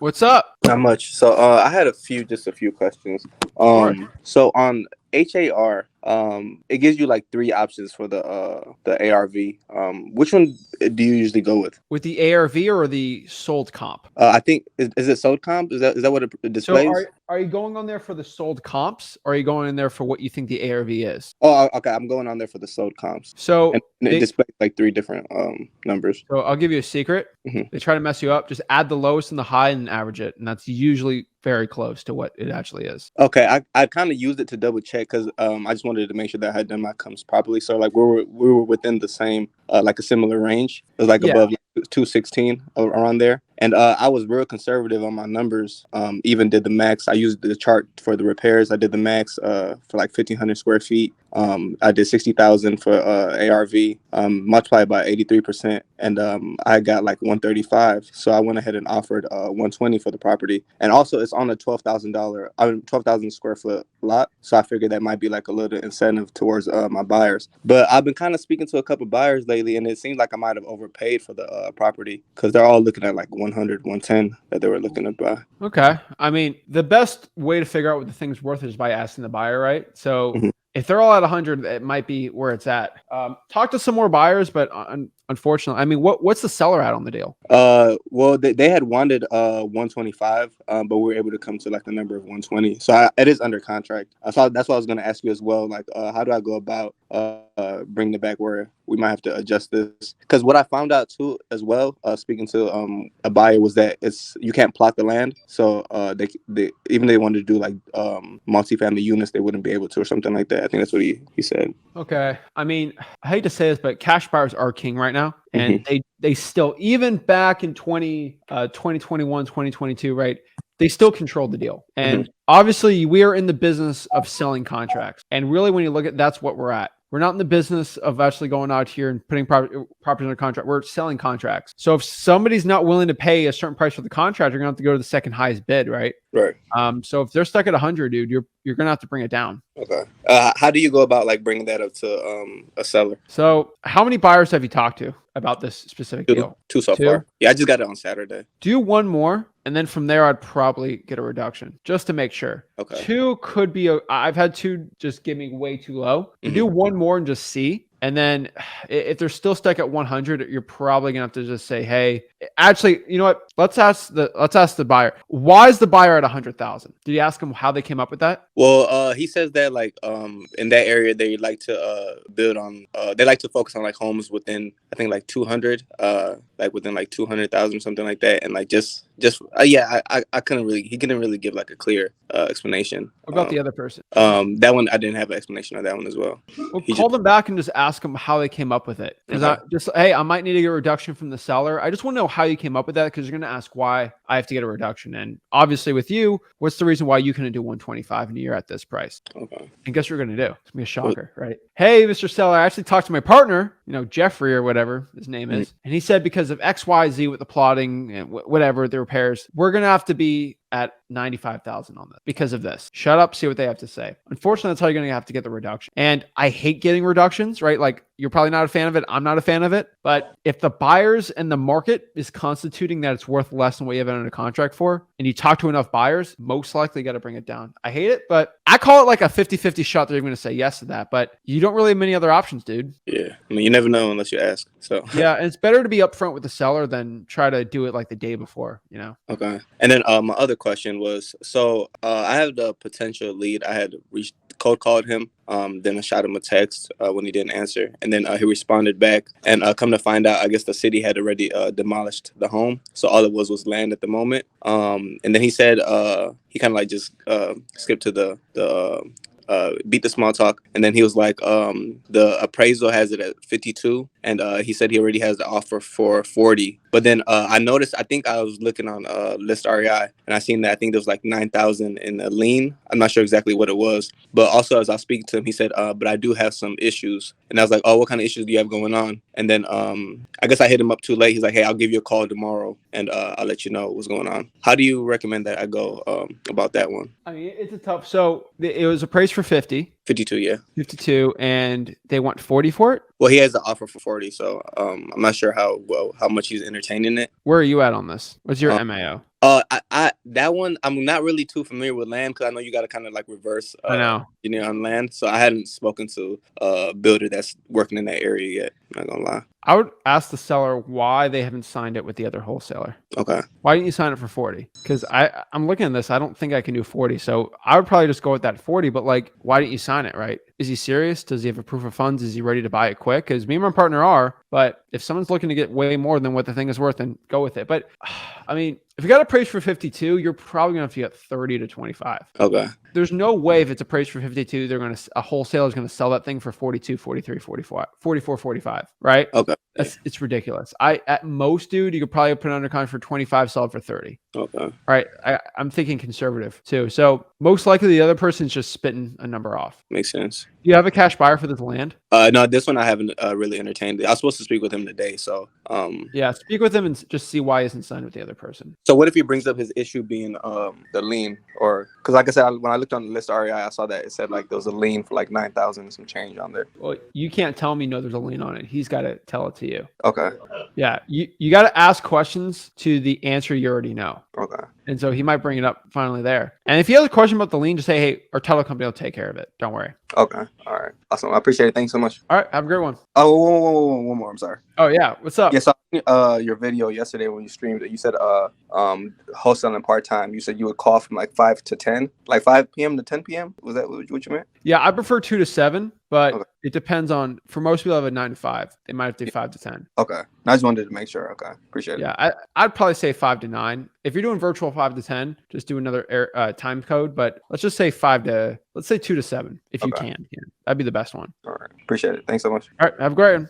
What's up? Not much. So I had just a few questions. Of course. So on HAR, it gives you like three options for the ARV. Which one do you usually go with? With the ARV or the sold comp? I think is it sold comp? Is that what it So displays? are you going on there for the sold comps, or are you going in there for what you think the ARV is? Oh, okay. I'm going on there for the sold comps, and So it displays like three different numbers. so I'll give you a secret. Mhm. They try to mess you up. Just add the lowest and the high and average it, and that's usually very close to what it actually is. Okay, I kind of used it to double check because I just wanted to make sure that I had done my comps properly. So like we were within the same like a similar range. It was like Yeah. above like 216 around there. And I was real conservative on my numbers. Even did the max. I used the chart for the repairs. I did the max for like 1,500 square feet. I did 60,000 for ARV, multiplied by 83%, and I got like 135. So I went ahead and offered 120 for the property, and also it's on a $12,000 square foot lot. So I figured that might be like a little incentive towards my buyers. But I've been kind of speaking to a couple buyers lately, and it seems like I might have overpaid for the property because they're all looking at like 100, 110 that they were looking to buy. Okay. I mean, the best way to figure out what the thing's worth is by asking the buyer, right? So Mhm. if they're all at 100, it might be where it's at. Talk to some more buyers, but unfortunately, I mean, what's the seller at on the deal? Well, they had wanted 125, but we were able to come to like the number of 120. So it is under contract. So that's what I was going to ask you as well. Like, how do I go about bringing it back where we might have to adjust this? Because what I found out too, as well, speaking to a buyer, was that you can't plot the land. So they even they wanted to do like multifamily units, they wouldn't be able to, or something like that. I think that's what he said. Okay. I mean, I hate to say this, but cash buyers are king right now. And Mm-hmm. they still, even back in 2021, 2022, right? They still controlled the deal. And obviously, we are in the business of selling contracts. And really, when you look at that's what we're at. We're not in the business of actually going out here and putting property under contract. We're selling contracts. So if somebody's not willing to pay a certain price for the contract, you're going to have to go to the second highest bid, right? Right. So if they're stuck at 100, dude, you're going to have to bring it down. Okay. How do you go about like bringing that up to a seller? So how many buyers have you talked to about this specific deal? Two so Two? far. Yeah, I just got it on Saturday. Do one more, and then from there, I'd probably get a reduction just to make sure. Okay. Two could be, I've had two just give me way too low. Do one more and just see. And then if they're still stuck at 100, you're probably gonna have to just say, hey, actually, you know what? Let's ask the buyer. Why is the buyer at 100,000? Did you ask them how they came up with that? Well, he says that like in that area they like to build on they like to focus on like homes within, I think, like 200 like within like 200,000, something like that, and like just yeah, I couldn't really, he couldn't really give like a clear explanation. What about the other person? That one I didn't have an explanation of that one as well. Well, call them back and just ask them how they came up with it. Because I might need to get a reduction from the seller. I just want to know how you came up with that, because you're going to ask why I have to get a reduction. And obviously with you, what's the reason why you couldn't do 125 and you're at this price? Okay. And guess what you're going to do? It's going to be a shocker, right? Hey, Mr. Seller, I actually talked to my partner, Jeffrey or whatever his name is. And he said because of X, Y, Z with the plotting and whatever, the repairs, we're going to have to be at 95,000 on this because of this. Shut up, see what they have to say. Unfortunately, that's how you're going to have to get the reduction. And I hate getting reductions, right? Like, you're probably not a fan of it. I'm not a fan of it. But if the buyers and the market is constituting that it's worth less than what you have it under contract for, and you talk to enough buyers, most likely got to bring it down. I hate it, but I call it like a 50-50 shot that you're going to say yes to that. But you don't really have many other options, dude. Yeah. I mean, you never know unless you ask. So yeah, and it's better to be upfront with the seller than try to do it like the day before, Okay. And then my other question was, so I have the potential lead. I had cold called him. Then I shot him a text when he didn't answer, and then he responded back. And come to find out, I guess the city had already demolished the home, so all it was land at the moment. And then he said he kind of like just skipped to the beat the small talk, and then he was like, the appraisal has it at 52, and he said he already has the offer for 40. But then I noticed, I think I was looking on List REI, and I seen that I think there was like 9,000 in a lien. I'm not sure exactly what it was, but also as I was speaking to him, he said, but I do have some issues. And I was like, oh, what kind of issues do you have going on? And then I guess I hit him up too late. He's like, hey, I'll give you a call tomorrow, and I'll let you know what's going on. How do you recommend that I go about that one? I mean, it's a tough. So it was appraised for 50. 52, yeah. 52, and they want 40 for it? Well, he has the offer for 40, so I'm not sure how much he's entertaining it. Where are you at on this? What's your MAO? I That one I'm not really too familiar with land because I know you got to kind of like reverse I know. engineer on land. So I hadn't spoken to a builder that's working in that area yet. Not gonna lie. I would ask the seller why they haven't signed it with the other wholesaler. Okay. Why didn't you sign it for 40? Because I'm looking at this. I don't think I can do 40. So I would probably just go with that 40. But like, why didn't you sign it, right? Is he serious? Does he have a proof of funds? Is he ready to buy it quick? Because me and my partner are. But if someone's looking to get way more than what the thing is worth, then go with it. But I mean, if you got a price for 52, you're probably going to have to get 30 to 25. Okay. There's no way if it's a price for 52, a wholesaler is going to sell that thing for 42, 43, 44, 44, 45, right? Okay. It's ridiculous. At most, dude, you could probably put it under contract for 25, sell it for 30. Okay. All right. I'm thinking conservative too. So most likely the other person's just spitting a number off. Makes sense. Do you have a cash buyer for this land? No, this one I haven't really entertained. I was supposed to speak with him today. So Yeah, speak with him and just see why he isn't signed with the other person. So what if he brings up his issue being the lien, or because like I said, when I looked on the list REI, I saw that it said like there was a lien for like 9,000 and some change on there. Well, you can't tell me no, there's a lien on it. He's got to tell it to you. Okay. Yeah, you got to ask questions to the answer you already know. Okay. And so he might bring it up finally there. And if you have a question about the lien, just say, hey, our title company will take care of it. Don't worry. Okay. All right. Awesome. I appreciate it. Thanks so much. All right. Have a great one. Oh, one more. I'm sorry. Oh, yeah. What's up? Yes. Your video yesterday when you streamed it, you said wholesaling part-time. You said you would call from like 5 to 10, like 5 p.m. to 10 p.m. Was that what you meant? Yeah, I prefer 2 to 7, but Okay. it depends on, for most people have a 9 to 5. They might have to do 5 to 10. Okay. I just wanted to make sure. Okay. Appreciate it. Yeah, I'd probably say 5 to 9. If you're doing virtual 5 to 10, just do another time code. But let's just say 2 to 7 if you Okay. can. Yeah, that'd be the best one. All right. Appreciate it. Thanks so much. All right, have a great one.